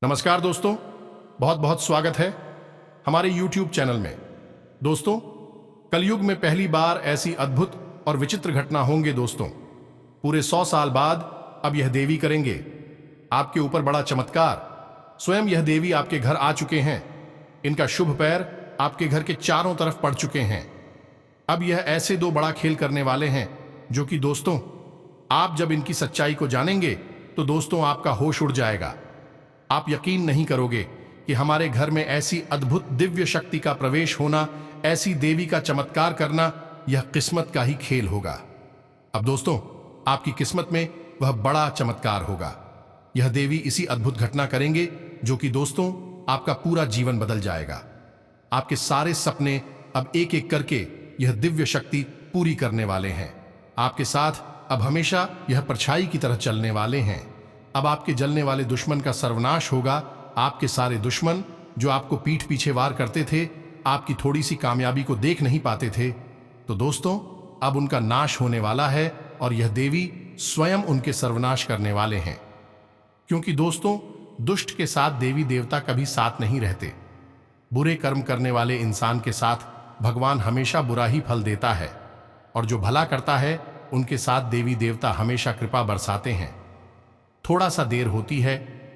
नमस्कार दोस्तों, बहुत बहुत स्वागत है हमारे YouTube चैनल में। दोस्तों, कलयुग में पहली बार ऐसी अद्भुत और विचित्र घटना होंगे। दोस्तों, पूरे 100 साल बाद अब यह देवी करेंगे आपके ऊपर बड़ा चमत्कार। स्वयं यह देवी आपके घर आ चुके हैं। इनका शुभ पैर आपके घर के चारों तरफ पड़ चुके हैं। अब यह ऐसे दो बड़ा खेल करने वाले हैं जो कि दोस्तों, आप जब इनकी सच्चाई को जानेंगे तो दोस्तों आपका होश उड़ जाएगा। आप यकीन नहीं करोगे कि हमारे घर में ऐसी अद्भुत दिव्य शक्ति का प्रवेश होना, ऐसी देवी का चमत्कार करना, यह किस्मत का ही खेल होगा। अब दोस्तों, आपकी किस्मत में वह बड़ा चमत्कार होगा। यह देवी इसी अद्भुत घटना करेंगे जो कि दोस्तों आपका पूरा जीवन बदल जाएगा। आपके सारे सपने अब एक एक करके यह दिव्य शक्ति पूरी करने वाले हैं। आपके साथ अब हमेशा यह परछाई की तरह चलने वाले हैं। अब आपके जलने वाले दुश्मन का सर्वनाश होगा। आपके सारे दुश्मन जो आपको पीठ पीछे वार करते थे, आपकी थोड़ी सी कामयाबी को देख नहीं पाते थे, तो दोस्तों अब उनका नाश होने वाला है और यह देवी स्वयं उनके सर्वनाश करने वाले हैं। क्योंकि दोस्तों, दुष्ट के साथ देवी देवता कभी साथ नहीं रहते। बुरे कर्म करने वाले इंसान के साथ भगवान हमेशा बुरा ही फल देता है, और जो भला करता है उनके साथ देवी देवता हमेशा कृपा बरसाते हैं। थोड़ा सा देर होती है,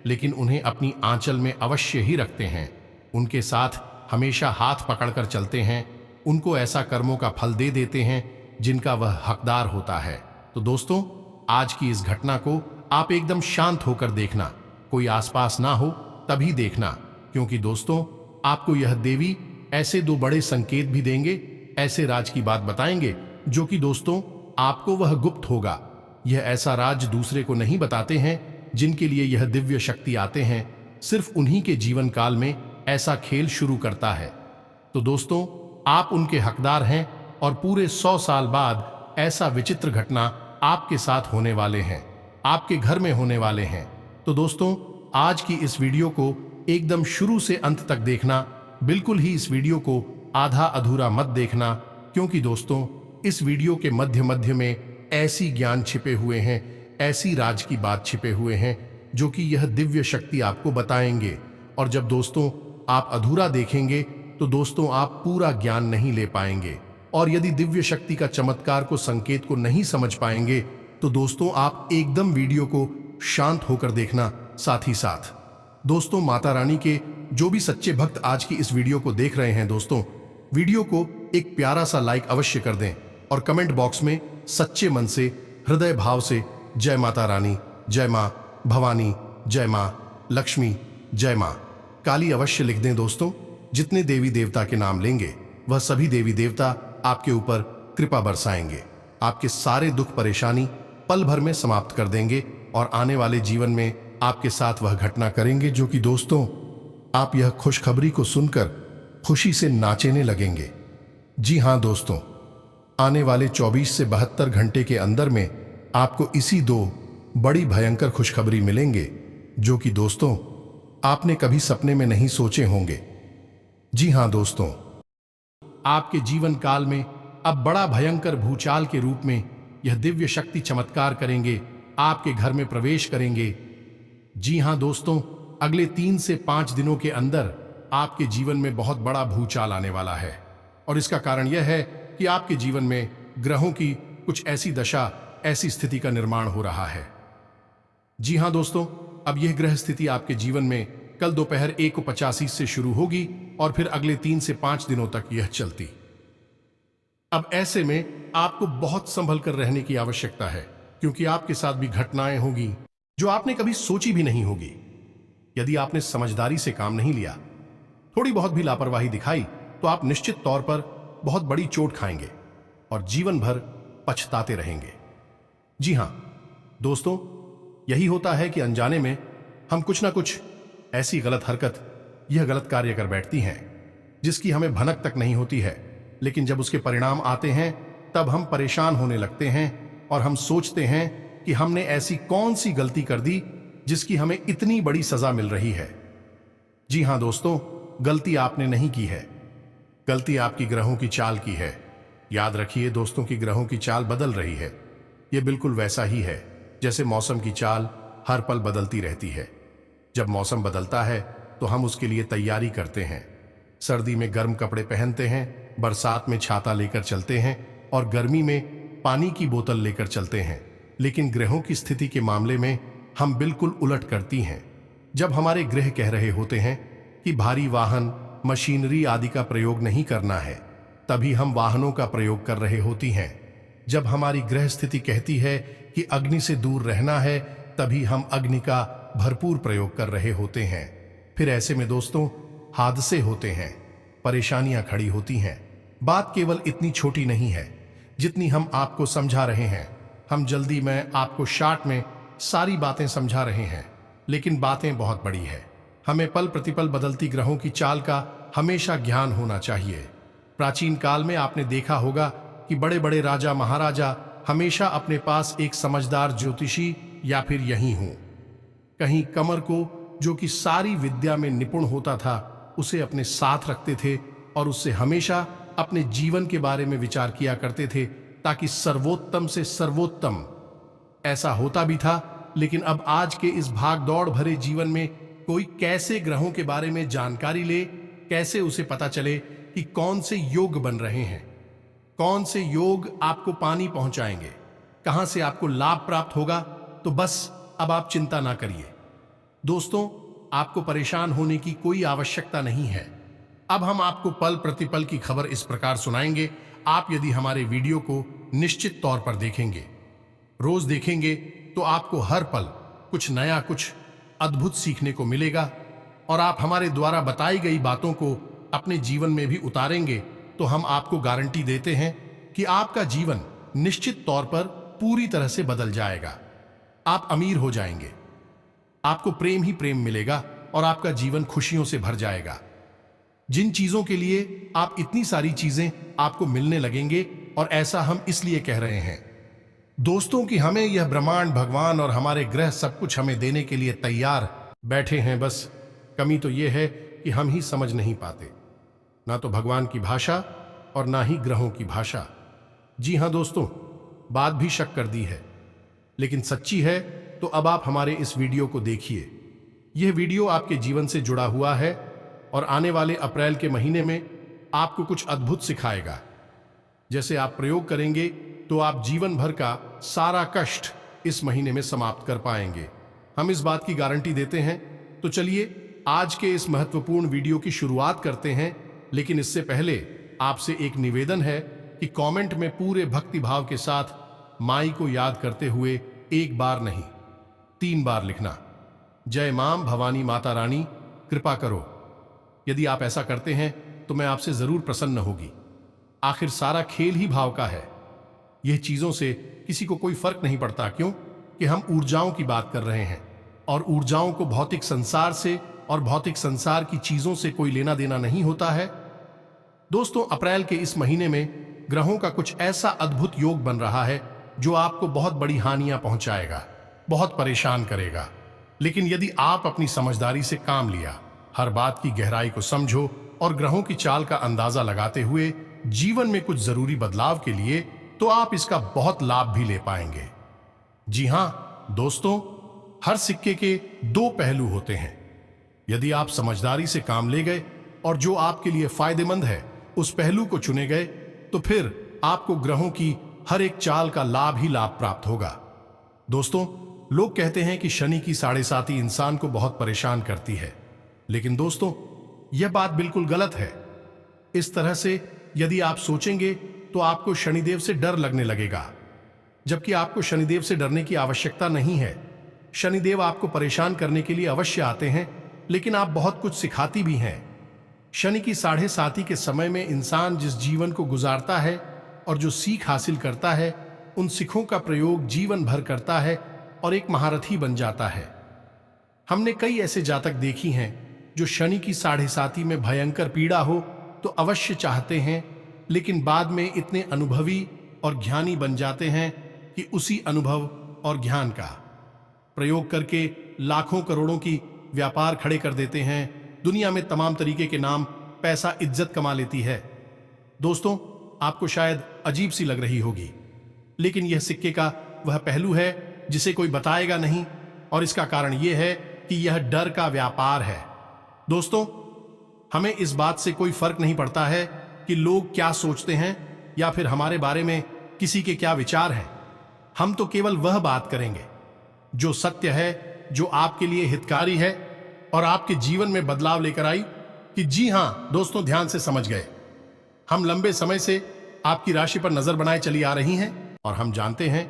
लेकिन उन्हें अपनी आंचल में अवश्य ही रखते हैं। उनके साथ हमेशा हाथ पकड़कर चलते हैं। उनको ऐसा कर्मों का फल दे देते हैं जिनका वह हकदार होता है। तो दोस्तों, आज की इस घटना को आप एकदम शांत होकर देखना। कोई आसपास ना हो तभी देखना, क्योंकि दोस्तों आपको यह देवी ऐसे दो बड़े संकेत भी देंगे, ऐसे राज की बात बताएंगे जो कि दोस्तों आपको वह गुप्त होगा। यह ऐसा राज दूसरे को नहीं बताते हैं। जिनके लिए यह दिव्य शक्ति आते हैं, सिर्फ उन्हीं के जीवन काल में ऐसा खेल शुरू करता है। तो दोस्तों, आप उनके हकदार हैं और पूरे 100 साल बाद ऐसा विचित्र घटना आपके साथ होने वाले हैं, आपके घर में होने वाले हैं। तो दोस्तों, आज की इस वीडियो को एकदम शुरू से अंत तक देखना। बिल्कुल ही इस वीडियो को आधा अधूरा मत देखना, क्योंकि दोस्तों इस वीडियो के मध्य मध्य में ऐसी ज्ञान छिपे हुए हैं, ऐसी राज की बात छिपे हुए हैं जो कि यह दिव्य शक्ति आपको बताएंगे। और जब दोस्तों आप अधूरा देखेंगे तो दोस्तों आप पूरा ज्ञान नहीं ले पाएंगे, और यदि दिव्य शक्ति का चमत्कार को, संकेत को नहीं समझ पाएंगे तो दोस्तों आप एकदम वीडियो को शांत होकर देखना। साथ ही साथ दोस्तों, माता रानी के जो भी सच्चे भक्त आज की इस वीडियो को देख रहे हैं, दोस्तों वीडियो को एक प्यारा सा लाइक अवश्य कर दें और कमेंट बॉक्स में सच्चे मन से, हृदय भाव से जय माता रानी, जय मां भवानी, जय मां लक्ष्मी, जय मां काली अवश्य लिख दें। दोस्तों, जितने देवी देवता के नाम लेंगे वह सभी देवी देवता आपके ऊपर कृपा बरसाएंगे। आपके सारे दुख परेशानी पल भर में समाप्त कर देंगे और आने वाले जीवन में आपके साथ वह घटना करेंगे जो कि दोस्तों आप यह खुशखबरी को सुनकर खुशी से नाचने लगेंगे। जी हां दोस्तों, आने वाले 24 से 72 घंटे के अंदर में आपको इसी दो बड़ी भयंकर खुशखबरी मिलेंगे जो कि दोस्तों आपने कभी सपने में नहीं सोचे होंगे। जी हां दोस्तों, आपके जीवन काल में अब बड़ा भयंकर भूचाल के रूप में यह दिव्य शक्ति चमत्कार करेंगे, आपके घर में प्रवेश करेंगे। जी हां दोस्तों, अगले 3 से 5 दिनों के अंदर आपके जीवन में बहुत बड़ा भूचाल आने वाला है, और इसका कारण यह है कि आपके जीवन में ग्रहों की कुछ ऐसी दशा, ऐसी स्थिति का निर्माण हो रहा है। जी हां दोस्तों, अब यह ग्रह स्थिति आपके जीवन में कल दोपहर 1:85 से शुरू होगी और फिर अगले 3 से 5 दिनों तक यह चलती। अब ऐसे में आपको बहुत संभल कर रहने की आवश्यकता है, क्योंकि आपके साथ भी घटनाएं होगी जो आपने कभी सोची भी नहीं होगी। यदि आपने समझदारी से काम नहीं लिया, थोड़ी बहुत भी लापरवाही दिखाई, तो आप निश्चित तौर पर बहुत बड़ी चोट खाएंगे और जीवन भर पछताते रहेंगे। जी हां दोस्तों, यही होता है कि अनजाने में हम कुछ ना कुछ ऐसी गलत हरकत, यह गलत कार्य कर बैठती हैं जिसकी हमें भनक तक नहीं होती है, लेकिन जब उसके परिणाम आते हैं तब हम परेशान होने लगते हैं और हम सोचते हैं कि हमने ऐसी कौन सी गलती कर दी जिसकी हमें इतनी बड़ी सजा मिल रही है। जी हां दोस्तों, गलती आपने नहीं की है, गलती आपकी ग्रहों की चाल की है। याद रखिए दोस्तों कि ग्रहों की चाल बदल रही है। यह बिल्कुल वैसा ही है जैसे मौसम की चाल हर पल बदलती रहती है। जब मौसम बदलता है तो हम उसके लिए तैयारी करते हैं। सर्दी में गर्म कपड़े पहनते हैं, बरसात में छाता लेकर चलते हैं और गर्मी में पानी की बोतल लेकर चलते हैं। लेकिन ग्रहों की स्थिति के मामले में हम बिल्कुल उलट करती हैं। जब हमारे ग्रह कह रहे होते हैं कि भारी वाहन, मशीनरी आदि का प्रयोग नहीं करना है, तभी हम वाहनों का प्रयोग कर रहे होती हैं। जब हमारी ग्रह स्थिति कहती है कि अग्नि से दूर रहना है, तभी हम अग्नि का भरपूर प्रयोग कर रहे होते हैं। फिर ऐसे में दोस्तों हादसे होते हैं, परेशानियां खड़ी होती हैं। बात केवल इतनी छोटी नहीं है जितनी हम आपको समझा रहे हैं। हम जल्दी में आपको शॉर्ट में सारी बातें समझा रहे हैं, लेकिन बातें बहुत बड़ी है। हमें पल प्रतिपल बदलती ग्रहों की चाल का हमेशा ज्ञान होना चाहिए। प्राचीन काल में आपने देखा होगा कि बड़े बड़े राजा महाराजा हमेशा अपने पास एक समझदार ज्योतिषी या फिर यही हूं कहीं कमर को, जो कि सारी विद्या में निपुण होता था, उसे अपने साथ रखते थे और उससे हमेशा अपने जीवन के बारे में विचार किया करते थे, ताकि सर्वोत्तम से सर्वोत्तम। ऐसा होता भी था, लेकिन अब आज के इस भागदौड़ भरे जीवन में कोई कैसे ग्रहों के बारे में जानकारी ले, कैसे उसे पता चले कि कौन से योग बन रहे हैं, कौन से योग आपको पानी पहुंचाएंगे, कहां से आपको लाभ प्राप्त होगा। तो बस अब आप चिंता ना करिए दोस्तों, आपको परेशान होने की कोई आवश्यकता नहीं है। अब हम आपको पल प्रतिपल की खबर इस प्रकार सुनाएंगे। आप यदि हमारे वीडियो को निश्चित तौर पर देखेंगे, रोज देखेंगे, तो आपको हर पल कुछ नया, कुछ अद्भुत सीखने को मिलेगा। और आप हमारे द्वारा बताई गई बातों को अपने जीवन में भी उतारेंगे, तो हम आपको गारंटी देते हैं कि आपका जीवन निश्चित तौर पर पूरी तरह से बदल जाएगा। आप अमीर हो जाएंगे, आपको प्रेम ही प्रेम मिलेगा और आपका जीवन खुशियों से भर जाएगा। जिन चीजों के लिए आप इतनी सारी चीजें आपको मिलने लगेंगे, और ऐसा हम इसलिए कह रहे हैं दोस्तों कि हमें यह ब्रह्मांड, भगवान और हमारे ग्रह सब कुछ हमें देने के लिए तैयार बैठे हैं। बस कमी तो यह है कि हम ही समझ नहीं पाते, ना तो भगवान की भाषा और ना ही ग्रहों की भाषा। जी हां दोस्तों, बात भी शक कर दी है, लेकिन सच्ची है। तो अब आप हमारे इस वीडियो को देखिए। यह वीडियो आपके जीवन से जुड़ा हुआ है और आने वाले अप्रैल के महीने में आपको कुछ अद्भुत सिखाएगा। जैसे आप प्रयोग करेंगे तो आप जीवन भर का सारा कष्ट इस महीने में समाप्त कर पाएंगे। हम इस बात की गारंटी देते हैं। तो चलिए आज के इस महत्वपूर्ण वीडियो की शुरुआत करते हैं। लेकिन इससे पहले आपसे एक निवेदन है कि कमेंट में पूरे भक्ति भाव के साथ माई को याद करते हुए एक बार नहीं 3 बार लिखना, जय मां भवानी माता रानी कृपा करो। यदि आप ऐसा करते हैं तो मैं आपसे जरूर प्रसन्न होगी। आखिर सारा खेल ही भाव का है। यह चीजों से किसी को कोई फर्क नहीं पड़ता, क्यों कि हम ऊर्जाओं की बात कर रहे हैं, और ऊर्जाओं को भौतिक संसार से और भौतिक संसार की चीजों से कोई लेना देना नहीं होता है। दोस्तों, अप्रैल के इस महीने में ग्रहों का कुछ ऐसा अद्भुत योग बन रहा है जो आपको बहुत बड़ी हानियां पहुंचाएगा, बहुत परेशान करेगा। लेकिन यदि आप अपनी समझदारी से काम लिया, हर बात की गहराई को समझो और ग्रहों की चाल का अंदाजा लगाते हुए जीवन में कुछ जरूरी बदलाव के लिए, तो आप इसका बहुत लाभ भी ले पाएंगे। जी हां दोस्तों, हर सिक्के के 2 पहलू होते हैं। यदि आप समझदारी से काम ले गए और जो आपके लिए फायदेमंद है उस पहलू को चुने गए, तो फिर आपको ग्रहों की हर एक चाल का लाभ ही लाभ प्राप्त होगा। दोस्तों, लोग कहते हैं कि शनि की 7.5 इंसान को बहुत परेशान करती है, लेकिन दोस्तों यह बात बिल्कुल गलत है। इस तरह से यदि आप सोचेंगे तो आपको शनिदेव से डर लगने लगेगा, जबकि आपको शनिदेव से डरने की आवश्यकता नहीं है। शनिदेव आपको परेशान करने के लिए अवश्य आते हैं, लेकिन आप बहुत कुछ सिखाती भी हैं। शनि की 7.5 के समय में इंसान जिस जीवन को गुजारता है और जो सीख हासिल करता है, उन सीखों का प्रयोग जीवन भर करता है और एक महारथी बन जाता है। हमने कई ऐसे जातक देखी हैं जो शनि की 7.5 में भयंकर पीड़ा हो तो अवश्य चाहते हैं, लेकिन बाद में इतने अनुभवी और ज्ञानी बन जाते हैं कि उसी अनुभव और ज्ञान का प्रयोग करके लाखों करोड़ों की व्यापार खड़े कर देते हैं। दुनिया में तमाम तरीके के नाम, पैसा, इज्जत कमा लेती है। दोस्तों, आपको शायद अजीब सी लग रही होगी, लेकिन यह सिक्के का वह पहलू है जिसे कोई बताएगा नहीं, और इसका कारण यह है कि यह डर का व्यापार है। दोस्तों, हमें इस बात से कोई फर्क नहीं पड़ता है कि लोग क्या सोचते हैं या फिर हमारे बारे में किसी के क्या विचार हैं। हम तो केवल वह बात करेंगे जो सत्य है, जो आपके लिए हितकारी है और आपके जीवन में बदलाव लेकर आई। कि जी हां दोस्तों, ध्यान से समझ गए। हम लंबे समय से आपकी राशि पर नजर बनाए चली आ रही हैं और हम जानते हैं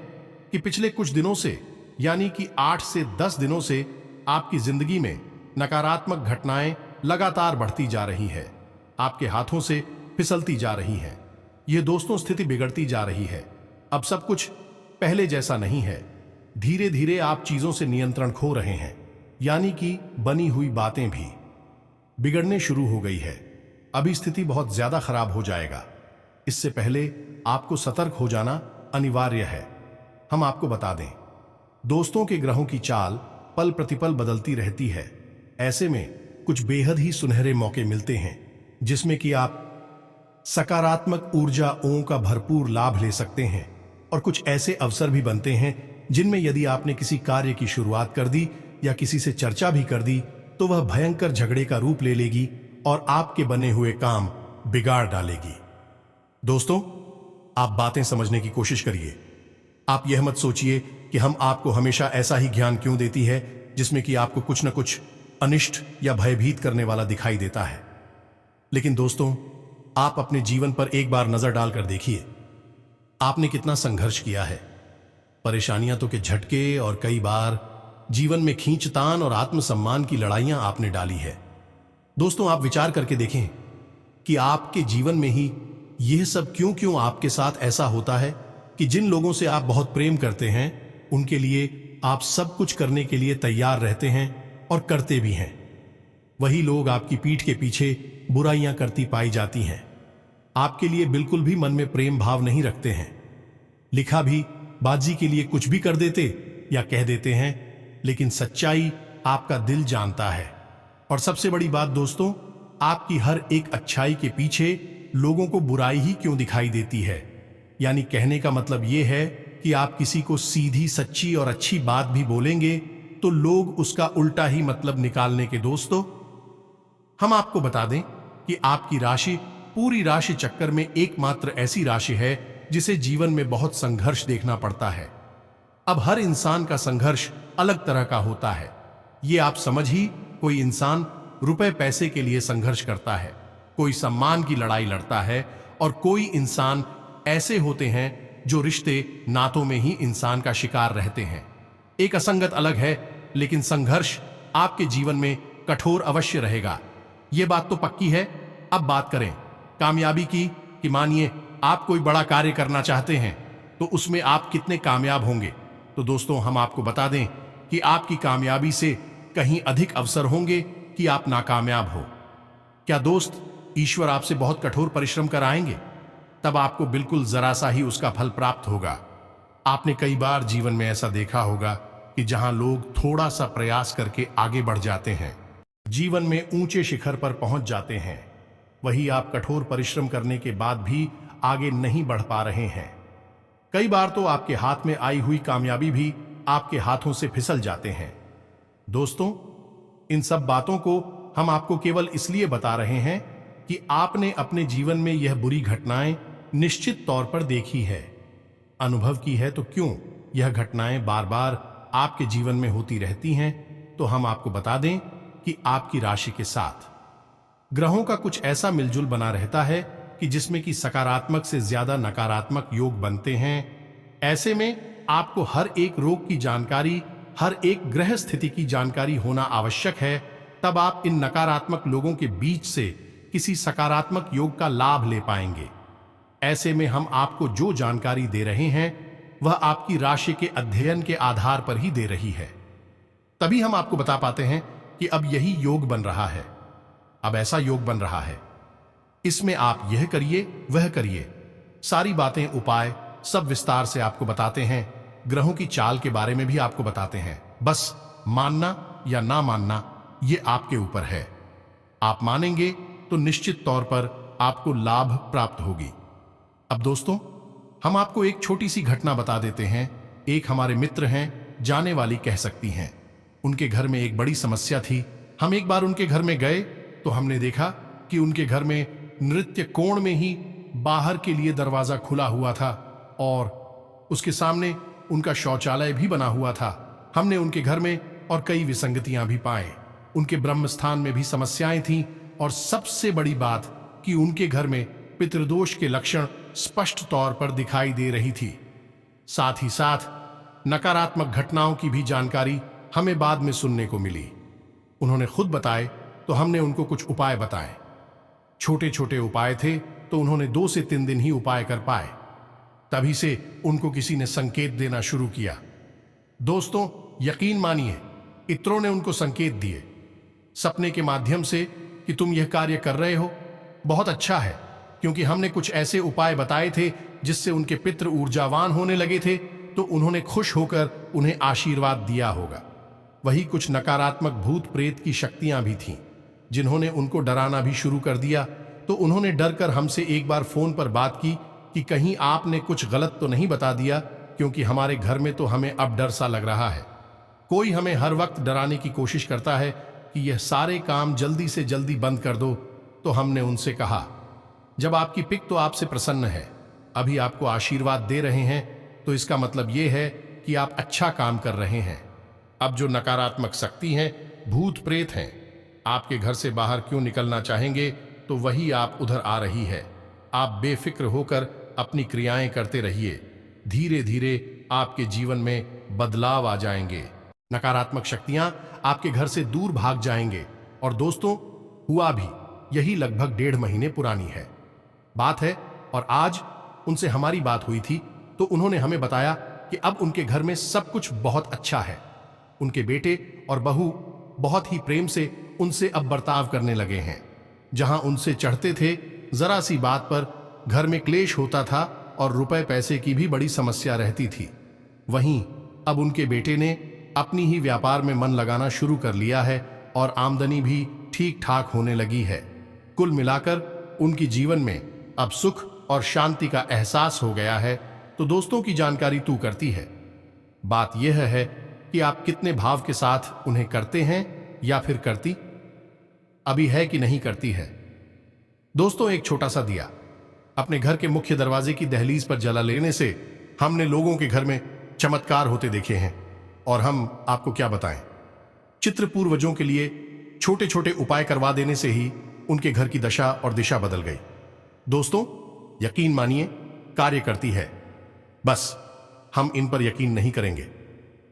कि पिछले कुछ दिनों से, यानी कि 8 से 10 दिनों से आपकी जिंदगी में नकारात्मक घटनाएं लगातार बढ़ती जा रही है, आपके हाथों से फिसलती जा रही हैं। यह दोस्तों स्थिति बिगड़ती जा रही है। अब सब कुछ पहले जैसा नहीं है। धीरे धीरे आप चीजों से नियंत्रण खो रहे हैं, यानी कि बनी हुई बातें भी बिगड़ने शुरू हो गई है। अभी स्थिति बहुत ज्यादा खराब हो जाएगा। इससे पहले आपको सतर्क हो जाना अनिवार्य है। हम आपको बता दें, दोस्तों के ग्रहों की चाल पल प्रतिपल बदलती रहती है। ऐसे में कुछ बेहद ही सुनहरे मौके मिलते हैं जिसमें कि आप सकारात्मक ऊर्जाओं का भरपूर लाभ ले सकते हैं, और कुछ ऐसे अवसर भी बनते हैं जिनमें यदि आपने किसी कार्य की शुरुआत कर दी या किसी से चर्चा भी कर दी तो वह भयंकर झगड़े का रूप ले लेगी और आपके बने हुए काम बिगाड़ डालेगी। दोस्तों, आप बातें समझने की कोशिश करिए। आप यह मत सोचिए कि हम आपको हमेशा ऐसा ही ज्ञान क्यों देती है जिसमें कि आपको कुछ न कुछ अनिष्ट या भयभीत करने वाला दिखाई देता है। लेकिन दोस्तों, आप अपने जीवन पर एक बार नजर डालकर देखिए, आपने कितना संघर्ष किया है। परेशानियां तो के झटके और कई बार जीवन में खींचतान और आत्मसम्मान की लड़ाइयां आपने डाली है। दोस्तों, आप विचार करके देखें कि आपके जीवन में ही यह सब क्यों क्यों आपके साथ ऐसा होता है कि जिन लोगों से आप बहुत प्रेम करते हैं उनके लिए आप सब कुछ करने के लिए तैयार रहते हैं और करते भी हैं। वही लोग आपकी पीठ के पीछे बुराइयां करती पाई जाती हैं, आपके लिए बिल्कुल भी मन में प्रेम भाव नहीं रखते हैं, लिखा भी बाजी के लिए कुछ भी कर देते या कह देते हैं, लेकिन सच्चाई आपका दिल जानता है। और सबसे बड़ी बात दोस्तों, आपकी हर एक अच्छाई के पीछे लोगों को बुराई ही क्यों दिखाई देती है। यानी कहने का मतलब यह है कि आप किसी को सीधी सच्ची और अच्छी बात भी बोलेंगे तो लोग उसका उल्टा ही मतलब निकालने के। दोस्तों, हम आपको बता दें कि आपकी राशि पूरी राशि चक्कर में एकमात्र ऐसी राशि है जिसे जीवन में बहुत संघर्ष देखना पड़ता है। अब हर इंसान का संघर्ष अलग तरह का होता है, ये आप समझ ही। कोई इंसान रुपए पैसे के लिए संघर्ष करता है, कोई सम्मान की लड़ाई लड़ता है, और कोई इंसान ऐसे होते हैं जो रिश्ते नातों में ही इंसान का शिकार रहते हैं। एक असंगत अलग है, लेकिन संघर्ष आपके जीवन में कठोर अवश्य रहेगा, यह बात तो पक्की है। अब बात करें कामयाबी की, कि मानिए आप कोई बड़ा कार्य करना चाहते हैं तो उसमें आप कितने कामयाब होंगे। तो दोस्तों, हम आपको बता दें कि आपकी कामयाबी से कहीं अधिक अवसर होंगे कि आप नाकामयाब हो। क्या दोस्त, ईश्वर आपसे बहुत कठोर परिश्रम कराएंगे, तब आपको बिल्कुल जरा सा ही उसका फल प्राप्त होगा। आपने कई बार जीवन में ऐसा देखा होगा कि जहां लोग थोड़ा सा प्रयास करके आगे बढ़ जाते हैं, जीवन में ऊंचे शिखर पर पहुंच जाते हैं, वही आप कठोर परिश्रम करने के बाद भी आगे नहीं बढ़ पा रहे हैं। कई बार तो आपके हाथ में आई हुई कामयाबी भी आपके हाथों से फिसल जाते हैं। दोस्तों, इन सब बातों को हम आपको केवल इसलिए बता रहे हैं कि आपने अपने जीवन में यह बुरी घटनाएं निश्चित तौर पर देखी है, अनुभव की है। तो क्यों यह घटनाएं बार बार आपके जीवन में होती रहती हैं, तो हम आपको बता दें कि आपकी राशि के साथ ग्रहों का कुछ ऐसा मिलजुल बना रहता है कि जिसमें कि सकारात्मक से ज्यादा नकारात्मक योग बनते हैं। ऐसे में आपको हर एक रोग की जानकारी, हर एक ग्रह स्थिति की जानकारी होना आवश्यक है, तब आप इन नकारात्मक लोगों के बीच से किसी सकारात्मक योग का लाभ ले पाएंगे। ऐसे में हम आपको जो जानकारी दे रहे हैं वह आपकी राशि के अध्ययन के आधार पर ही दे रही है, तभी हम आपको बता पाते हैं कि अब यही योग बन रहा है, अब ऐसा योग बन रहा है, इसमें आप यह करिए वह करिए। सारी बातें, उपाय सब विस्तार से आपको बताते हैं। ग्रहों की चाल के बारे में भी आपको बताते हैं। बस मानना या ना मानना ये आपके ऊपर है। आप मानेंगे तो निश्चित तौर पर आपको लाभ प्राप्त होगी। अब दोस्तों, हम आपको एक छोटी सी घटना बता देते हैं। एक हमारे मित्र हैं, जाने वाली कह सकती हैं। उनके घर में एक बड़ी समस्या थी। हम एक बार उनके घर में गए तो हमने देखा कि उनके घर में नृत्य कोण में ही बाहर के लिए दरवाजा खुला हुआ था और उसके सामने उनका शौचालय भी बना हुआ था। हमने उनके घर में और कई विसंगतियां भी पाए। उनके ब्रह्म स्थान में भी समस्याएं थीं और सबसे बड़ी बात कि उनके घर में पितृदोष के लक्षण स्पष्ट तौर पर दिखाई दे रही थी। साथ ही साथ नकारात्मक घटनाओं की भी जानकारी हमें बाद में सुनने को मिली। उन्होंने खुद बताए तो हमने उनको कुछ उपाय बताए। छोटे छोटे उपाय थे तो उन्होंने 2 से 3 दिन ही उपाय कर पाए। तभी से उनको किसी ने संकेत देना शुरू किया। दोस्तों, यकीन मानिए, इत्रों ने उनको संकेत दिए सपने के माध्यम से कि तुम यह कार्य कर रहे हो, बहुत अच्छा है, क्योंकि हमने कुछ ऐसे उपाय बताए थे जिससे उनके पितृ ऊर्जावान होने लगे थे, तो उन्होंने खुश होकर उन्हें आशीर्वाद दिया होगा। वही कुछ नकारात्मक भूत प्रेत की शक्तियां भी थीं जिन्होंने उनको डराना भी शुरू कर दिया। तो उन्होंने डरकर हमसे एक बार फोन पर बात की कि कहीं आपने कुछ गलत तो नहीं बता दिया, क्योंकि हमारे घर में तो हमें अब डर सा लग रहा है। कोई हमें हर वक्त डराने की कोशिश करता है कि यह सारे काम जल्दी से जल्दी बंद कर दो। तो हमने उनसे कहा, जब आपकी पिक तो आपसे प्रसन्न है, अभी आपको आशीर्वाद दे रहे हैं, तो इसका मतलब यह है कि आप अच्छा काम कर रहे हैं। अब जो नकारात्मक शक्ति हैं, भूत प्रेत हैं, आपके घर से बाहर क्यों निकलना चाहेंगे, तो वही आप उधर आ रही है। आप बेफिक्र होकर अपनी क्रियाएं करते रहिए, धीरे धीरे आपके जीवन में बदलाव आ जाएंगे। नकारात्मक शक्तियां आपके घर से दूर भाग जाएंगे। और दोस्तों, हुआ भी यही लगभग 1.5 महीने पुरानी है बात है। और आज उनसे हमारी बात हुई थी तो उन्होंने हमें बताया कि अब उनके घर में सब कुछ बहुत अच्छा है। उनके बेटे और बहू बहुत ही प्रेम से उनसे अब बर्ताव करने लगे हैं। जहां उनसे चढ़ते थे, जरा सी बात पर घर में क्लेश होता था और रुपए पैसे की भी बड़ी समस्या रहती थी। वहीं अब उनके बेटे ने अपनी ही व्यापार में मन लगाना शुरू कर लिया है और आमदनी भी ठीक ठाक होने लगी है। कुल मिलाकर उनकी जीवन में अब सुख और शांति का एहसास हो गया है। तो दोस्तों की जानकारी तू करती है। बात यह है कि आप कितने भाव के साथ उन्हें करते हैं या फिर करती अभी है कि नहीं करती है। दोस्तों, एक छोटा सा दिया अपने घर के मुख्य दरवाजे की दहलीज पर जला लेने से हमने लोगों के घर में चमत्कार होते देखे हैं। और हम आपको क्या बताएं, चित्र पूर्वजों के लिए छोटे छोटे उपाय करवा देने से ही उनके घर की दशा और दिशा बदल गई। दोस्तों, यकीन मानिए, कार्य करती है। बस हम इन पर यकीन नहीं करेंगे,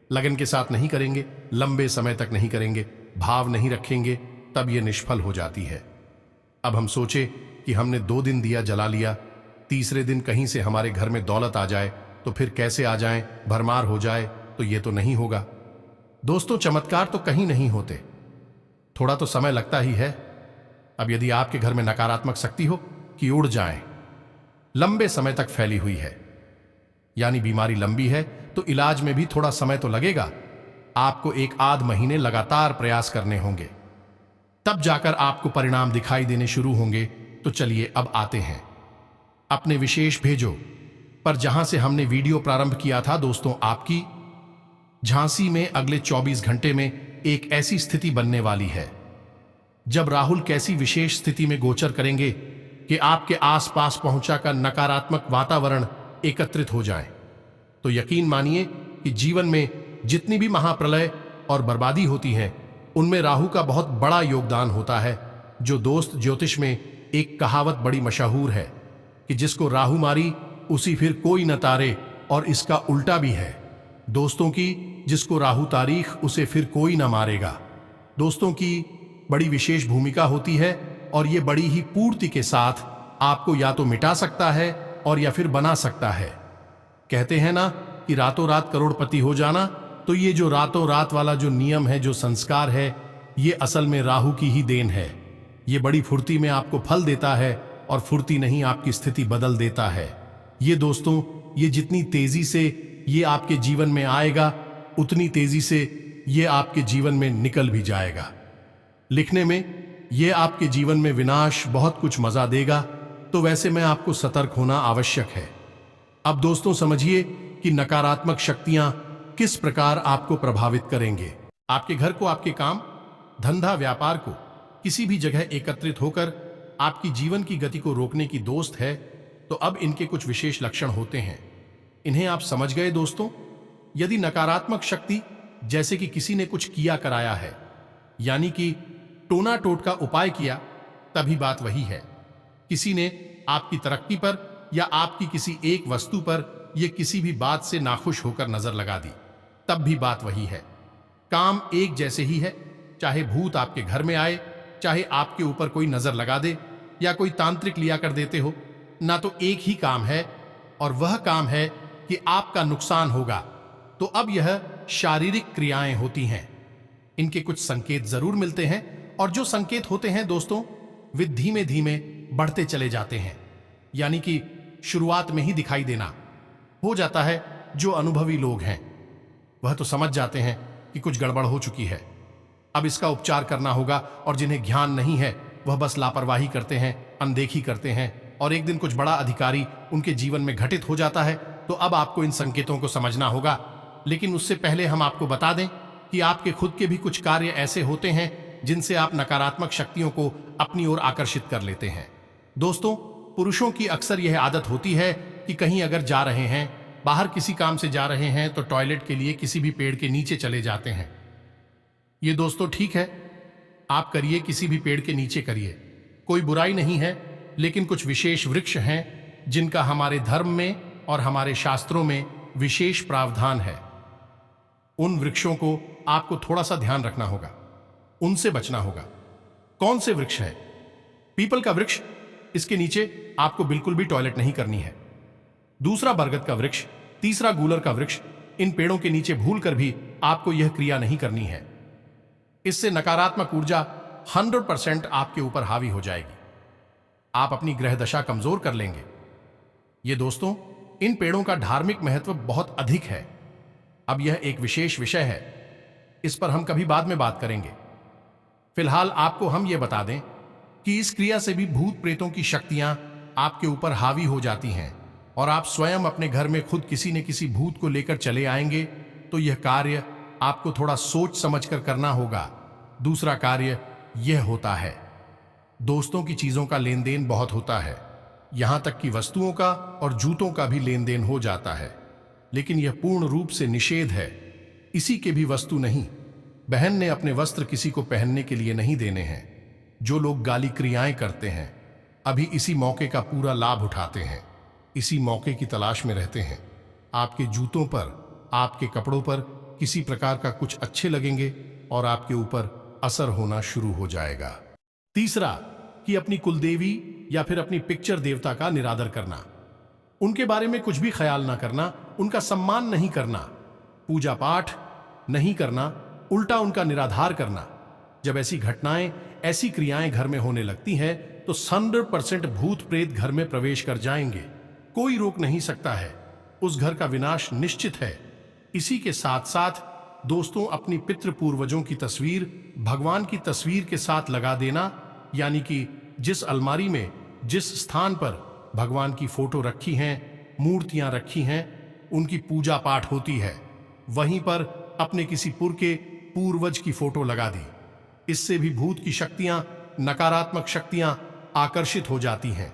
लगन के साथ नहीं करेंगे, लंबे समय तक नहीं करेंगे, भाव नहीं रखेंगे, तब यह निष्फल हो जाती है। अब हम सोचे कि हमने 2 दिन दिया जला लिया, तीसरे दिन कहीं से हमारे घर में दौलत आ जाए तो फिर कैसे आ जाए, भरमार हो जाए, तो ये तो नहीं होगा। दोस्तों, चमत्कार तो कहीं नहीं होते, थोड़ा तो समय लगता ही है। अब यदि आपके घर में नकारात्मक शक्ति हो कि उड़ जाए, लंबे समय तक फैली हुई है, यानी बीमारी लंबी है, तो इलाज में भी थोड़ा समय तो लगेगा। आपको 1 आध महीने लगातार प्रयास करने होंगे, तब जाकर आपको परिणाम दिखाई देने शुरू होंगे। तो चलिए अब आते हैं अपने विशेष भेजो पर, जहां से हमने वीडियो प्रारंभ किया था। दोस्तों, आपकी झांसी में अगले 24 घंटे में एक ऐसी स्थिति बनने वाली है जब राहुल कैसी विशेष स्थिति में गोचर करेंगे कि आपके आसपास पहुंचाकर नकारात्मक वातावरण एकत्रित हो जाए। तो यकीन मानिए कि जीवन में जितनी भी महाप्रलय और बर्बादी होती है, उनमें राहु का बहुत बड़ा योगदान होता है। जो दोस्त, ज्योतिष में एक कहावत बड़ी मशहूर है कि जिसको राहु मारी उसी फिर कोई न तारे, और इसका उल्टा भी है दोस्तों की, जिसको राहु तारीख उसे फिर कोई न मारेगा। दोस्तों की बड़ी विशेष भूमिका होती है और ये बड़ी ही पूर्ति के साथ आपको या तो मिटा सकता है और या फिर बना सकता है। कहते हैं ना कि रातों रात करोड़पति हो जाना, तो ये जो रातों रात वाला जो नियम है, जो संस्कार है, ये असल में राहु की ही देन है। ये बड़ी फुर्ती में आपको फल देता है और फुर्ती नहीं आपकी स्थिति बदल देता है। ये दोस्तों, ये जितनी तेजी से ये आपके जीवन में आएगा, उतनी तेजी से ये आपके जीवन में निकल भी जाएगा। लिखने में ये आपके जीवन में विनाश, बहुत कुछ मजा देगा। तो वैसे में आपको सतर्क होना आवश्यक है। अब दोस्तों, समझिए कि नकारात्मक शक्तियां किस प्रकार आपको प्रभावित करेंगे। आपके घर को, आपके काम, धंधा, व्यापार को किसी भी जगह एकत्रित होकर आपकी जीवन की गति को रोकने की दोस्त है, तो अब इनके कुछ विशेष लक्षण होते हैं। इन्हें आप समझ गए दोस्तों? यदि नकारात्मक शक्ति जैसे कि किसी ने कुछ किया कराया है, यानी कि टोना टोटका उपाय किया, तभी बात वही है। किसी ने आपकी तरक्की पर या आपकी किसी एक वस्तु पर या किसी भी बात से नाखुश होकर नजर लगा दी, तब भी बात वही है। काम एक जैसे ही है, चाहे भूत आपके घर में आए, चाहे आपके ऊपर कोई नजर लगा दे या कोई तांत्रिक लिया कर देते हो, ना तो एक ही काम है, और वह काम है कि आपका नुकसान होगा। तो अब यह शारीरिक क्रियाएं होती हैं। इनके कुछ संकेत जरूर मिलते हैं, और जो संकेत होते हैं दोस्तों, वे धीमे धीमे बढ़ते चले जाते हैं, यानी कि शुरुआत में ही दिखाई देना हो जाता है। जो अनुभवी लोग हैं वह तो समझ जाते हैं कि कुछ गड़बड़ हो चुकी है, अब इसका उपचार करना होगा, और जिन्हें ज्ञान नहीं है वह बस लापरवाही करते हैं, अनदेखी करते हैं, और एक दिन कुछ बड़ा अधिकारी उनके जीवन में घटित हो जाता है। तो अब आपको इन संकेतों को समझना होगा, लेकिन उससे पहले हम आपको बता दें कि आपके खुद के भी कुछ कार्य ऐसे होते हैं जिनसे आप नकारात्मक शक्तियों को अपनी ओर आकर्षित कर लेते हैं। दोस्तों, पुरुषों की अक्सर यह आदत होती है कि कहीं अगर जा रहे हैं, बाहर किसी काम से जा रहे हैं, तो टॉयलेट के लिए किसी भी पेड़ के नीचे चले जाते हैं। ये दोस्तों ठीक है, आप करिए, किसी भी पेड़ के नीचे करिए, कोई बुराई नहीं है। लेकिन कुछ विशेष वृक्ष हैं जिनका हमारे धर्म में और हमारे शास्त्रों में विशेष प्रावधान है। उन वृक्षों को आपको थोड़ा सा ध्यान रखना होगा, उनसे बचना होगा। कौन से वृक्ष हैं? पीपल का वृक्ष, इसके नीचे आपको बिल्कुल भी टॉयलेट नहीं करनी है। दूसरा बरगद का वृक्ष, तीसरा गूलर का वृक्ष, इन पेड़ों के नीचे भूलकर भी आपको यह क्रिया नहीं करनी है। इससे नकारात्मक ऊर्जा 100% आपके ऊपर हावी हो जाएगी। आप अपनी ग्रह दशा कमजोर कर लेंगे। ये दोस्तों, इन पेड़ों का धार्मिक महत्व बहुत अधिक है। अब यह एक विशेष विषय है, इस पर हम कभी बाद में बात करेंगे। फिलहाल आपको हम यह बता दें कि इस क्रिया से भी भूत प्रेतों की शक्तियां आपके ऊपर हावी हो जाती हैं, और आप स्वयं अपने घर में खुद किसी न किसी भूत को लेकर चले आएंगे। तो यह कार्य आपको थोड़ा सोच समझकर करना होगा। दूसरा कार्य यह होता है, दोस्तों की चीजों का लेन देन बहुत होता है, यहां तक कि वस्तुओं का और जूतों का भी लेन देन हो जाता है, लेकिन यह पूर्ण रूप से निषेध है। इसी के भी वस्तु नहीं, बहन ने अपने वस्त्र किसी को पहनने के लिए नहीं देने हैं। जो लोग गाली क्रियाएं करते हैं, अभी इसी मौके का पूरा लाभ उठाते हैं, इसी मौके की तलाश में रहते हैं। आपके जूतों पर, आपके कपड़ों पर किसी प्रकार का कुछ अच्छे लगेंगे और आपके ऊपर असर होना शुरू हो जाएगा। तीसरा, कि अपनी कुलदेवी या फिर अपनी पिक्चर देवता का निरादर करना, उनके बारे में कुछ भी ख्याल ना करना, उनका सम्मान नहीं करना, पूजा पाठ नहीं करना, उल्टा उनका निराधार करना। जब ऐसी घटनाएं, ऐसी क्रियाएं घर में होने लगती हैं, तो 100% भूत प्रेत घर में प्रवेश कर जाएंगे। कोई रोक नहीं सकता है, उस घर का विनाश निश्चित है। इसी के साथ साथ दोस्तों, अपनी पितृ पूर्वजों की तस्वीर भगवान की तस्वीर के साथ लगा देना, यानी कि जिस अलमारी में, जिस स्थान पर भगवान की फोटो रखी हैं, मूर्तियां रखी हैं, उनकी पूजा पाठ होती है, वहीं पर अपने किसी के पूर्वज की फोटो लगा दी। इससे भी भूत की शक्तियां, नकारात्मक शक्तियां आकर्षित हो जाती हैं।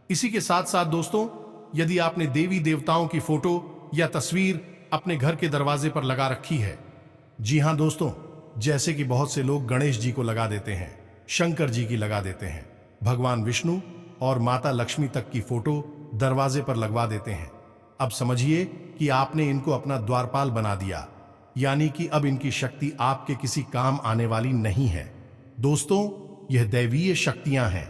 इसी के साथ साथ दोस्तों, यदि आपने देवी देवताओं की फोटो या तस्वीर अपने घर के दरवाजे पर लगा रखी है, जी हां दोस्तों, जैसे कि बहुत से लोग गणेश जी को लगा देते हैं, शंकर जी की लगा देते हैं, भगवान विष्णु और माता लक्ष्मी तक की फोटो दरवाजे पर लगवा देते हैं। अब समझिए कि आपने इनको अपना द्वारपाल बना दिया, यानी कि अब इनकी शक्ति आपके किसी काम आने वाली नहीं है। दोस्तों, यह दैवीय शक्तियां हैं,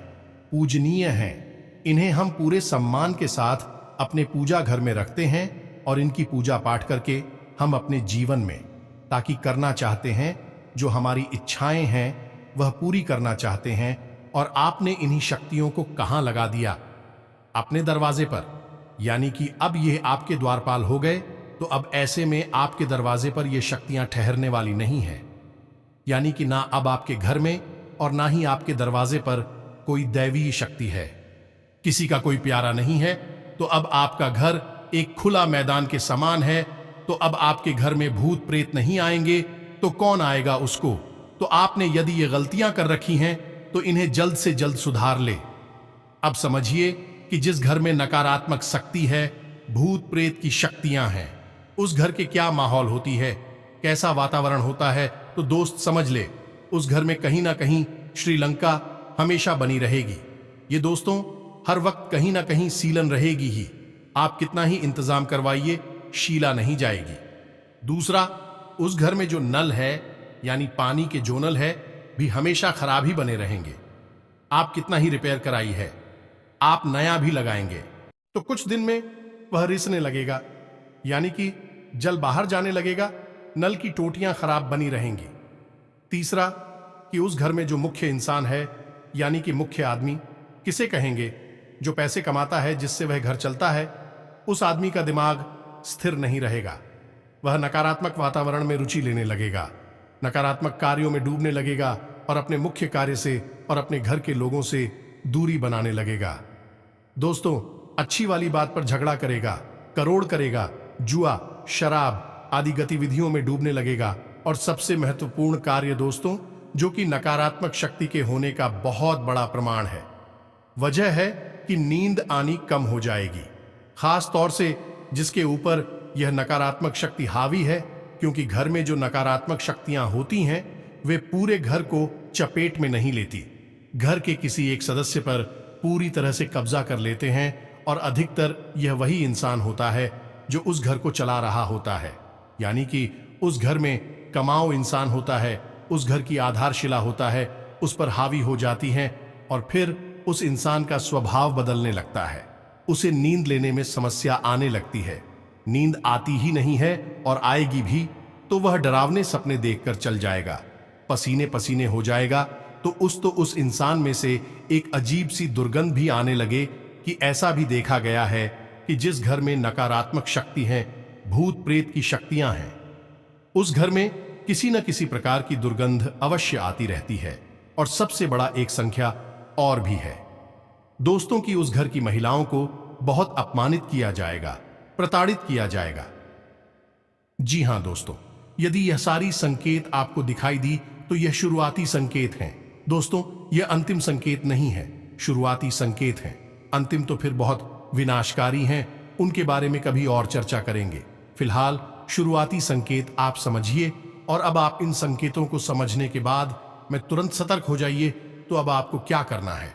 पूजनीय हैं। इन्हें हम पूरे सम्मान के साथ अपने पूजा घर में रखते हैं, और इनकी पूजा पाठ करके हम अपने जीवन में, ताकि करना चाहते हैं, जो हमारी इच्छाएं हैं वह पूरी करना चाहते हैं। और आपने इन्हीं शक्तियों को कहां लगा दिया? अपने दरवाजे पर, यानी कि अब ये आपके द्वारपाल हो गए। तो अब ऐसे में आपके दरवाजे पर ये शक्तियां ठहरने वाली नहीं है, यानी कि ना अब आपके घर में और ना ही आपके दरवाजे पर कोई दैवीय शक्ति है, किसी का कोई प्यारा नहीं है। तो अब आपका घर एक खुला मैदान के समान है। तो अब आपके घर में भूत प्रेत नहीं आएंगे। तो कौन आएगा उसको। तो आपने यदि ये गलतियां कर रखी हैं तो इन्हें जल्द से जल्द सुधार ले। अब समझिए कि जिस घर में नकारात्मक शक्ति है, भूत प्रेत की शक्तियां हैं, उस घर के क्या माहौल होती है, कैसा वातावरण होता है। तो दोस्त समझ ले, उस घर में कहीं ना कहीं श्रीलंका हमेशा बनी रहेगी। ये दोस्तों हर वक्त कहीं ना कहीं सीलन रहेगी ही। आप कितना ही इंतजाम करवाइए, शीला नहीं जाएगी। दूसरा, उस घर में जो नल है यानी पानी के जो नल है भी हमेशा खराब ही बने रहेंगे। आप कितना ही रिपेयर कराई है, आप नया भी लगाएंगे तो कुछ दिन में वह रिसने लगेगा, यानी कि जल बाहर जाने लगेगा, नल की टोटियां खराब बनी रहेंगी। तीसरा, कि उस घर में जो मुख्य इंसान है यानी कि मुख्य आदमी, किसे कहेंगे, जो पैसे कमाता है, जिससे वह घर चलता है, उस आदमी का दिमाग स्थिर नहीं रहेगा। वह नकारात्मक वातावरण में रुचि लेने लगेगा, नकारात्मक कार्यों में डूबने लगेगा और अपने मुख्य कार्य से और अपने घर के लोगों से दूरी बनाने लगेगा। दोस्तों, अच्छी वाली बात पर झगड़ा करेगा, करोड़ करेगा, जुआ, शराब आदि गतिविधियों में डूबने लगेगा। और सबसे महत्वपूर्ण कार्य दोस्तों, जो कि नकारात्मक शक्ति के होने का बहुत बड़ा प्रमाण है, वजह है कि नींद आनी कम हो जाएगी, खास तौर से जिसके ऊपर यह नकारात्मक शक्ति हावी है, क्योंकि घर में जो नकारात्मक शक्तियां होती हैं वे पूरे घर को चपेट में नहीं लेती, घर के किसी एक सदस्य पर पूरी तरह से कब्जा कर लेते हैं। और अधिकतर यह वही इंसान होता है जो उस घर को चला रहा होता है, यानी कि उस घर में कमाऊ इंसान होता है, उस घर की आधारशिला होता है, उस पर हावी हो जाती हैं और फिर उस इंसान का स्वभाव बदलने लगता है। उसे नींद लेने में समस्या आने लगती है, नींद आती ही नहीं है और आएगी भी तो वह डरावने सपने देखकर चल जाएगा, पसीने पसीने हो जाएगा। तो उस इंसान में से एक अजीब सी दुर्गंध भी आने लगे कि ऐसा भी देखा गया है कि जिस घर में नकारात्मक शक्ति है, भूत प्रेत की शक्तियां हैं, उस घर में किसी न किसी प्रकार की दुर्गंध अवश्य आती रहती है। और सबसे बड़ा एक संख्या और भी है दोस्तों कि उस घर की महिलाओं को बहुत अपमानित किया जाएगा, प्रताड़ित किया जाएगा। जी हां दोस्तों, यदि यह सारी संकेत आपको दिखाई दी तो यह शुरुआती संकेत हैं दोस्तों, यह अंतिम संकेत नहीं है, शुरुआती संकेत हैं। अंतिम तो फिर बहुत विनाशकारी हैं, उनके बारे में कभी और चर्चा करेंगे। फिलहाल शुरुआती संकेत आप समझिए। और अब आप इन संकेतों को समझने के बाद में तुरंत सतर्क हो जाइए। तो अब आपको क्या करना है,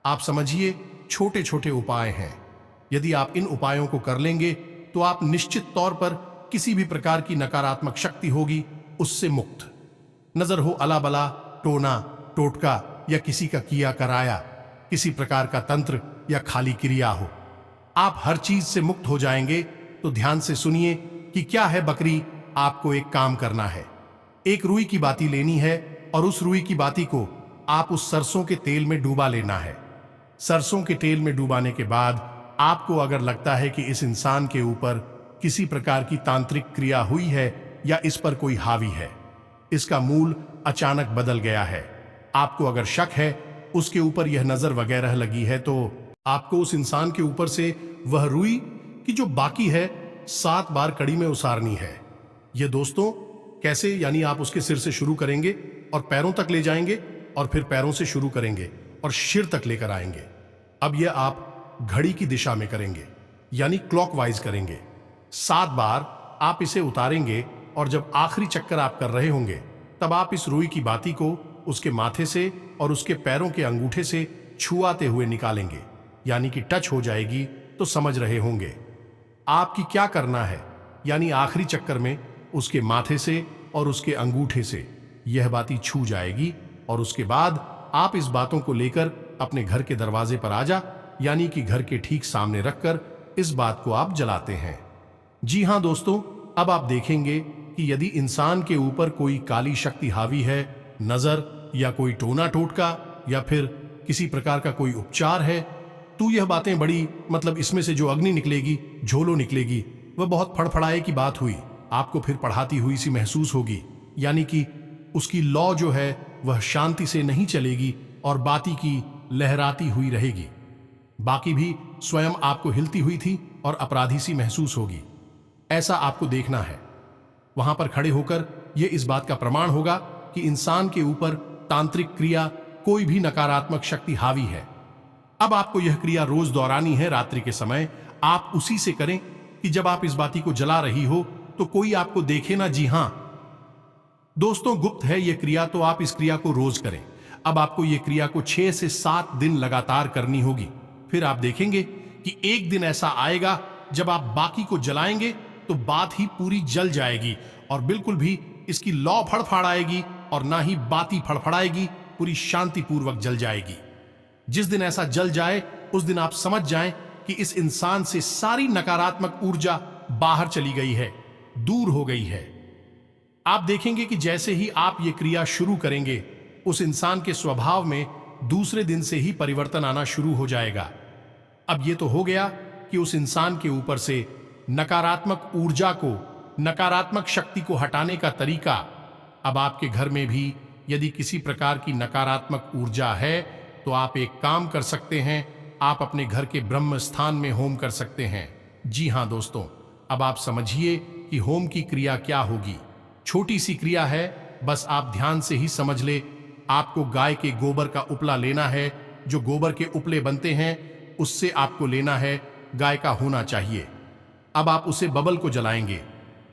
आप समझिए, छोटे छोटे उपाय हैं। यदि आप इन उपायों को कर लेंगे तो आप निश्चित तौर पर किसी भी प्रकार की नकारात्मक शक्ति होगी उससे मुक्त। नजर हो अला बला, टोना टोटका या किसी का किया कराया, किसी प्रकार का तंत्र या खाली क्रिया हो, आप हर चीज से मुक्त हो जाएंगे। तो ध्यान से सुनिए कि क्या है बकरी। आपको एक काम करना है, एक रुई की बाती लेनी है और उस रुई की बाती को आप उस सरसों के तेल में डूबा लेना है। सरसों के तेल में डुबाने के बाद आपको अगर लगता है कि इस इंसान के ऊपर किसी प्रकार की तांत्रिक क्रिया हुई है या इस पर कोई हावी है, इसका मूल अचानक बदल गया है, आपको अगर शक है उसके ऊपर यह नजर वगैरह लगी है, तो आपको उस इंसान के ऊपर से वह रुई की जो बाकी है 7 बार कड़ी में उसारनी है। यह दोस्तों कैसे, यानी आप उसके सिर से शुरू करेंगे और पैरों तक ले जाएंगे और फिर पैरों से शुरू करेंगे और सिर तक लेकर आएंगे। अब यह आप घड़ी की दिशा में करेंगे, यानी क्लॉकवाइज करेंगे। 7 बार आप इसे उतारेंगे और जब आखिरी चक्कर आप कर रहे होंगे तब आप इस रुई की बाती को उसके माथे से और उसके पैरों के अंगूठे से छुआते हुए निकालेंगे, यानी कि टच हो जाएगी। तो समझ रहे होंगे आपकी क्या करना है, यानी आखिरी चक्कर में उसके माथे से और उसके अंगूठे से यह बाती छू जाएगी और उसके बाद आप इस बातों को लेकर अपने घर के दरवाजे पर आ जा, यानी कि घर के ठीक सामने रखकर इस बात को आप जलाते हैं। जी हां दोस्तों, अब आप देखेंगे कि यदि इंसान के ऊपर कोई काली शक्ति हावी है, नजर या कोई टोना टोटका या फिर किसी प्रकार का कोई उपचार है, तो यह बातें बड़ी, मतलब इसमें से जो अग्नि निकलेगी, झोलो निकलेगी, वह बहुत फड़फड़ाए की बात हुई, आपको फिर पढ़ाती हुई सी महसूस होगी, यानी कि उसकी लौ जो है वह शांति से नहीं चलेगी और बाती की लहराती हुई रहेगी। बाकी भी स्वयं आपको हिलती हुई थी और अपराधी सी महसूस होगी। ऐसा आपको देखना है। वहां पर खड़े होकर यह इस बात का प्रमाण होगा कि इंसान के ऊपर तांत्रिक क्रिया, कोई भी नकारात्मक शक्ति हावी है। अब आपको यह क्रिया रोज दोहरानी है। रात्रि के समय आप उसी से करें कि जब आप इस बाती को जला रही हो तो कोई आपको देखे ना। जी हां दोस्तों, गुप्त है यह क्रिया, तो आप इस क्रिया को रोज करें। अब आपको यह क्रिया को 6 से 7 दिन लगातार करनी होगी। फिर आप देखेंगे कि एक दिन ऐसा आएगा जब आप बाकी को जलाएंगे तो बात ही पूरी जल जाएगी और बिल्कुल भी इसकी लौ फड़फड़ आएगी और ना ही बाती फड़फड़ाएगी, पूरी शांतिपूर्वक जल जाएगी। जिस दिन ऐसा जल जाए उस दिन आप समझ जाएं कि इस इंसान से सारी नकारात्मक ऊर्जा बाहर चली गई है, दूर हो गई है। आप देखेंगे कि जैसे ही आप ये क्रिया शुरू करेंगे उस इंसान के स्वभाव में दूसरे दिन से ही परिवर्तन आना शुरू हो जाएगा। अब ये तो हो गया कि उस इंसान के ऊपर से नकारात्मक ऊर्जा को, नकारात्मक शक्ति को हटाने का तरीका। अब आपके घर में भी यदि किसी प्रकार की नकारात्मक ऊर्जा है तो आप एक काम कर सकते हैं, आप अपने घर के ब्रह्म स्थान में होम कर सकते हैं। जी हां दोस्तों, अब आप समझिए कि होम की क्रिया क्या होगी। छोटी सी क्रिया है, बस आप ध्यान से ही समझ ले। आपको गाय के गोबर का उपला लेना है। जो गोबर के उपले बनते हैं उससे आपको लेना है, गाय का होना चाहिए। अब आप उसे बबल को जलाएंगे।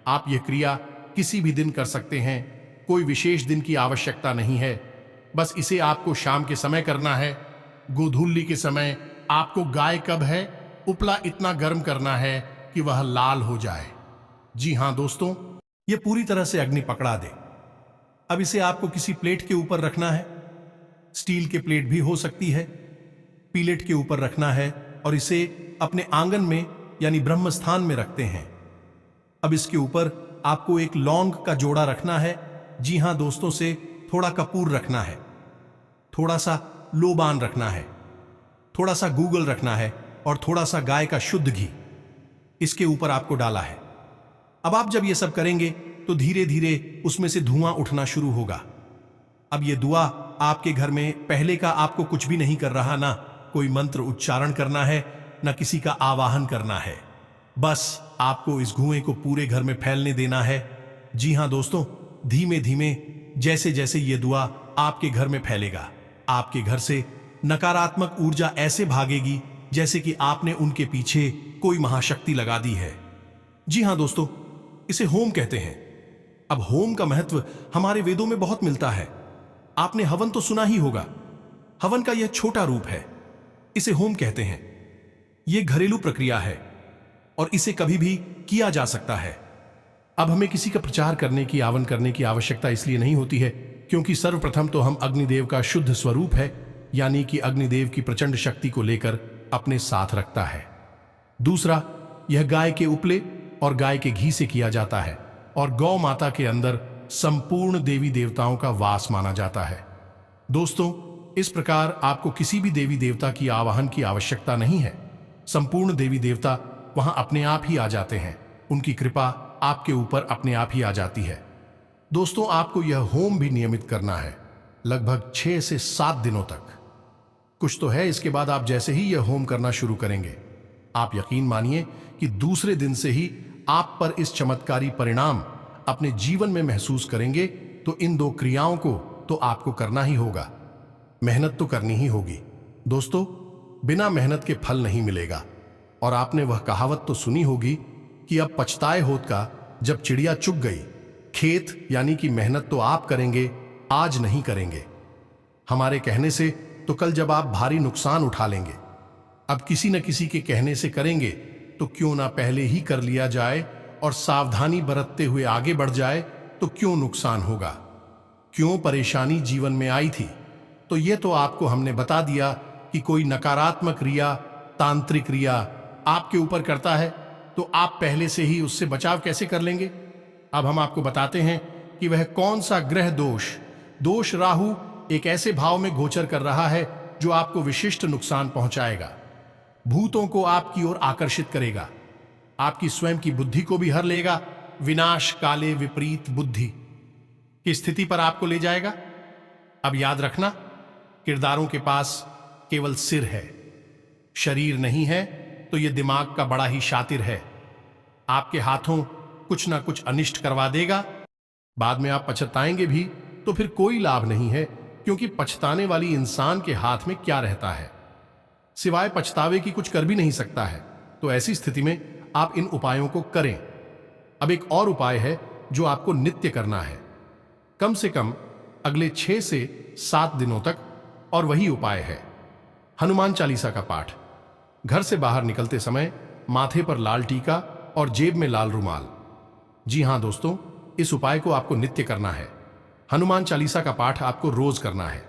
आप यह क्रिया किसी भी दिन कर सकते हैं, कोई विशेष दिन की आवश्यकता नहीं है। बस इसे आपको शाम के समय करना है। गोधूली के समय आपको गाय कब है उपला इतना गर्म करना है कि वह लाल हो जाए। जी हां दोस्तों, यह पूरी तरह से अग्नि पकड़ा दे। अब इसे आपको किसी प्लेट के ऊपर रखना है। स्टील के प्लेट भी हो सकती है। पीलेट के ऊपर रखना है और इसे अपने आंगन में यानी ब्रह्म स्थान में रखते हैं। अब इसके ऊपर आपको एक लौंग का जोड़ा रखना है। जी हां दोस्तों, से थोड़ा कपूर रखना है, थोड़ा सा लोबान रखना है, थोड़ा सा गूगल रखना है और थोड़ा सा गाय का शुद्ध घी इसके ऊपर आपको डाला है। अब आप जब ये सब करेंगे तो धीरे धीरे उसमें से धुआं उठना शुरू होगा। अब ये दुआ आपके घर में पहले का आपको कुछ भी नहीं कर रहा, ना कोई मंत्र उच्चारण करना है, ना किसी का आवाहन करना है। बस आपको इस धुएं को पूरे घर में फैलने देना है। जी हां दोस्तों, धीमे धीमे जैसे जैसे ये दुआ आपके घर में फैलेगा, आपके घर से नकारात्मक ऊर्जा ऐसे भागेगी जैसे कि आपने उनके पीछे कोई महाशक्ति लगा दी है। जी हां दोस्तों, इसे होम कहते हैं। अब होम का महत्व हमारे वेदों में बहुत मिलता है। आपने हवन तो सुना ही होगा। हवन का यह छोटा रूप है, इसे होम कहते हैं। यह घरेलू प्रक्रिया है और इसे कभी भी किया जा सकता है। अब हमें किसी का प्रचार करने की, आवन करने की आवश्यकता इसलिए नहीं होती है क्योंकि सर्वप्रथम तो हम अग्निदेव का शुद्ध स्वरूप है, यानी कि अग्निदेव की प्रचंड शक्ति को लेकर अपने साथ रखता है। दूसरा, यह गाय के उपले और गाय के घी से किया जाता है और गौ माता के अंदर संपूर्ण देवी देवताओं का वास माना जाता है। दोस्तों, इस प्रकार आपको किसी भी देवी देवता की आवाहन की आवश्यकता नहीं है। संपूर्ण देवी देवता वहां अपने आप ही आ जाते हैं। उनकी कृपा आपके ऊपर अपने आप ही आ जाती है। दोस्तों, आपको यह होम भी नियमित करना है, लगभग 6 से 7 दिनों तक। कुछ तो है, इसके बाद आप जैसे ही यह होम करना शुरू करेंगे, आप यकीन मानिए कि दूसरे दिन से ही आप पर इस चमत्कारी परिणाम अपने जीवन में महसूस करेंगे। तो इन 2 क्रियाओं को तो आपको करना ही होगा, मेहनत तो करनी ही होगी। दोस्तों, बिना मेहनत के फल नहीं मिलेगा। और आपने वह कहावत तो सुनी होगी कि अब पछताए होत का जब चिड़िया चुग गई। खेत यानी कि मेहनत तो आप करेंगे, आज नहीं करेंगे हमारे कहने से, तो कल जब आप भारी नुकसान उठा लेंगे। अब किसी न किसी के कहने से करेंगे तो क्यों ना पहले ही कर लिया जाए और सावधानी बरतते हुए आगे बढ़ जाए, तो क्यों नुकसान होगा, क्यों परेशानी जीवन में आई थी। तो ये तो आपको हमने बता दिया कि कोई नकारात्मक क्रिया, तांत्रिक क्रिया आपके ऊपर करता है तो आप पहले से ही उससे बचाव कैसे कर लेंगे। अब हम आपको बताते हैं कि वह कौन सा ग्रह दोष राहु एक ऐसे भाव में गोचर कर रहा है जो आपको विशिष्ट नुकसान पहुंचाएगा, भूतों को आपकी ओर आकर्षित करेगा, आपकी स्वयं की बुद्धि को भी हर लेगा, विनाश काले विपरीत बुद्धि की स्थिति पर आपको ले जाएगा। अब याद रखना, किरदारों के पास केवल सिर है, शरीर नहीं है, तो यह दिमाग का बड़ा ही शातिर है। आपके हाथों कुछ ना कुछ अनिष्ट करवा देगा बाद में आप पछताएंगे भी तो फिर कोई लाभ नहीं है, क्योंकि पछताने वाली इंसान के हाथ में क्या रहता है, सिवाय पछतावे की कुछ कर भी नहीं सकता है। तो ऐसी स्थिति में आप इन उपायों को करें। अब एक और उपाय है जो आपको नित्य करना है, कम से कम अगले 6 से 7 दिनों तक, और वही उपाय है हनुमान चालीसा का पाठ। घर से बाहर निकलते समय माथे पर लाल टीका और जेब में लाल रुमाल। जी हां दोस्तों, इस उपाय को आपको नित्य करना है। हनुमान चालीसा का पाठ आपको रोज करना है।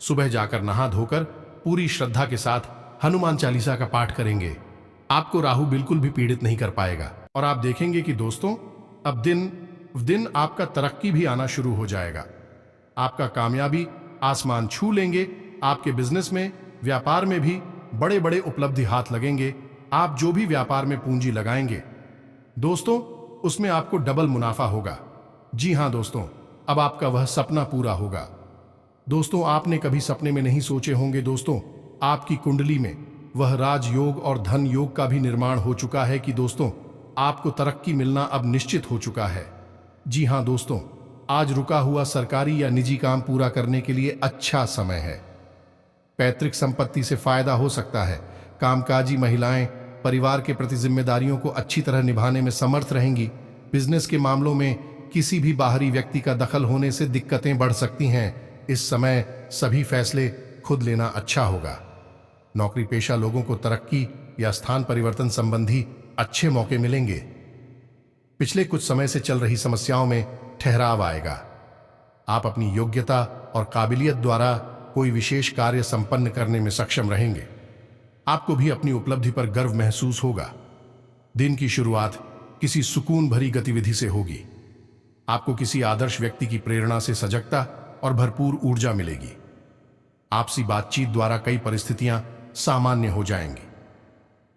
सुबह जाकर नहा धोकर पूरी श्रद्धा के साथ हनुमान चालीसा का पाठ करेंगे, आपको राहु बिल्कुल भी पीड़ित नहीं कर पाएगा। और आप देखेंगे कि दोस्तों, अब दिन दिन आपका तरक्की भी आना शुरू हो जाएगा। आपका कामयाबी आसमान छू लेंगे। आपके बिजनेस में, व्यापार में भी बड़े बड़े उपलब्धि हाथ लगेंगे। आप जो भी व्यापार में पूंजी लगाएंगे दोस्तों, उसमें आपको डबल मुनाफा होगा। जी हां दोस्तों, अब आपका वह सपना पूरा होगा। दोस्तों, आपने कभी सपने में नहीं सोचे होंगे दोस्तों, आपकी कुंडली में वह राजयोग और धन योग का भी निर्माण हो चुका है कि दोस्तों, आपको तरक्की मिलना अब निश्चित हो चुका है। जी हां दोस्तों, आज रुका हुआ सरकारी या निजी काम पूरा करने के लिए अच्छा समय है। पैतृक संपत्ति से फायदा हो सकता है। कामकाजी महिलाएं परिवार के प्रति जिम्मेदारियों को अच्छी तरह निभाने में समर्थ रहेंगी। बिजनेस के मामलों में किसी भी बाहरी व्यक्ति का दखल होने से दिक्कतें बढ़ सकती हैं। इस समय सभी फैसले खुद लेना अच्छा होगा। नौकरी पेशा लोगों को तरक्की या स्थान परिवर्तन संबंधी अच्छे मौके मिलेंगे। पिछले कुछ समय से चल रही समस्याओं में ठहराव आएगा। आप अपनी योग्यता और काबिलियत द्वारा कोई विशेष कार्य संपन्न करने में सक्षम रहेंगे। आपको भी अपनी उपलब्धि पर गर्व महसूस होगा। दिन की शुरुआत किसी सुकून भरी गतिविधि से होगी। आपको किसी आदर्श व्यक्ति की प्रेरणा से सजगता और भरपूर ऊर्जा मिलेगी। आपसी बातचीत द्वारा कई परिस्थितियां सामान्य हो जाएंगी।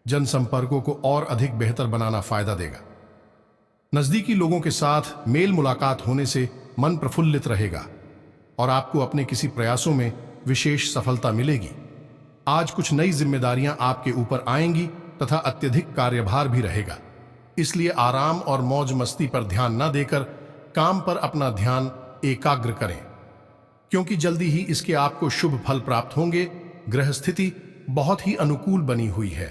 जनसंपर्कों को और अधिक बेहतर बनाना फायदा देगा। नजदीकी लोगों के साथ मेल मुलाकात होने से मन प्रफुल्लित रहेगा और आपको अपने किसी प्रयासों में विशेष सफलता मिलेगी। आज कुछ नई जिम्मेदारियां आपके ऊपर आएंगी तथा अत्यधिक कार्यभार भी रहेगा। इसलिए आराम और मौज मस्ती पर ध्यान न देकर काम पर अपना ध्यान एकाग्र करें, क्योंकि जल्दी ही इसके आपको शुभ फल प्राप्त होंगे। ग्रह स्थिति बहुत ही अनुकूल बनी हुई है।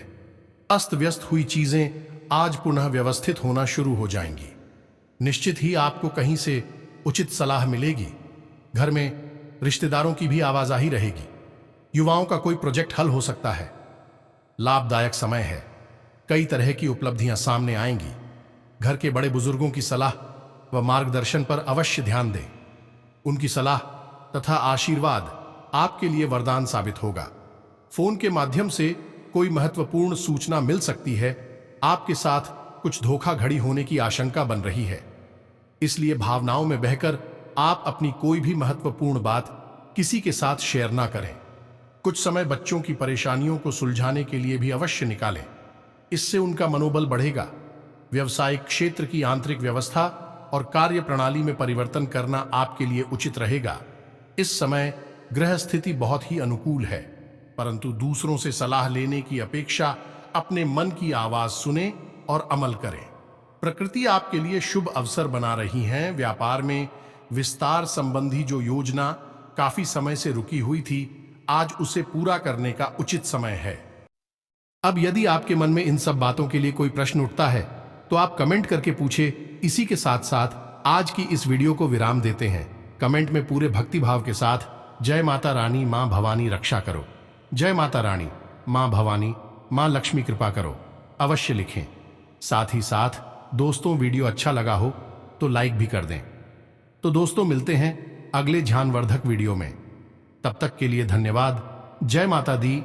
अस्त व्यस्त हुई चीजें आज पुनः व्यवस्थित होना शुरू हो जाएंगी। निश्चित ही आपको कहीं से उचित सलाह मिलेगी। घर में रिश्तेदारों की भी आवाजाही रहेगी। युवाओं का कोई प्रोजेक्ट हल हो सकता है। लाभदायक समय है। कई तरह की उपलब्धियां सामने आएंगी। घर के बड़े बुजुर्गों की सलाह व मार्गदर्शन पर अवश्य ध्यान दें। उनकी सलाह तथा आशीर्वाद आपके लिए वरदान साबित होगा। फोन के माध्यम से कोई महत्वपूर्ण सूचना मिल सकती है। आपके साथ कुछ धोखाधड़ी होने की आशंका बन रही है। इसलिए भावनाओं में बहकर आप अपनी कोई भी महत्वपूर्ण बात किसी के साथ शेयर ना करें। कुछ समय बच्चों की परेशानियों को सुलझाने के लिए भी अवश्य निकालें। इससे उनका मनोबल बढ़ेगा। व्यवसायिक क्षेत्र की आंतरिक व्यवस्था और कार्य प्रणाली में परिवर्तन करना आपके लिए उचित रहेगा। इस समय ग्रह स्थिति बहुत ही अनुकूल है, परंतु दूसरों से सलाह लेने की अपेक्षा अपने मन की आवाज सुने और अमल करें। प्रकृति आपके लिए शुभ अवसर बना रही है। व्यापार में विस्तार संबंधी जो योजना काफी समय से रुकी हुई थी, आज उसे पूरा करने का उचित समय है। अब यदि आपके मन में इन सब बातों के लिए कोई प्रश्न उठता है तो आप कमेंट करके पूछे। इसी के साथ साथ आज की इस वीडियो को विराम देते हैं। कमेंट में पूरे भक्ति भाव के साथ जय माता रानी मां भवानी रक्षा करो, जय माता रानी मां भवानी मां लक्ष्मी कृपा करो अवश्य लिखें। साथ ही साथ दोस्तों, वीडियो अच्छा लगा हो तो लाइक भी कर दें। तो दोस्तों, मिलते हैं अगले ज्ञानवर्धक वीडियो में। तब तक के लिए धन्यवाद। जय माता दी,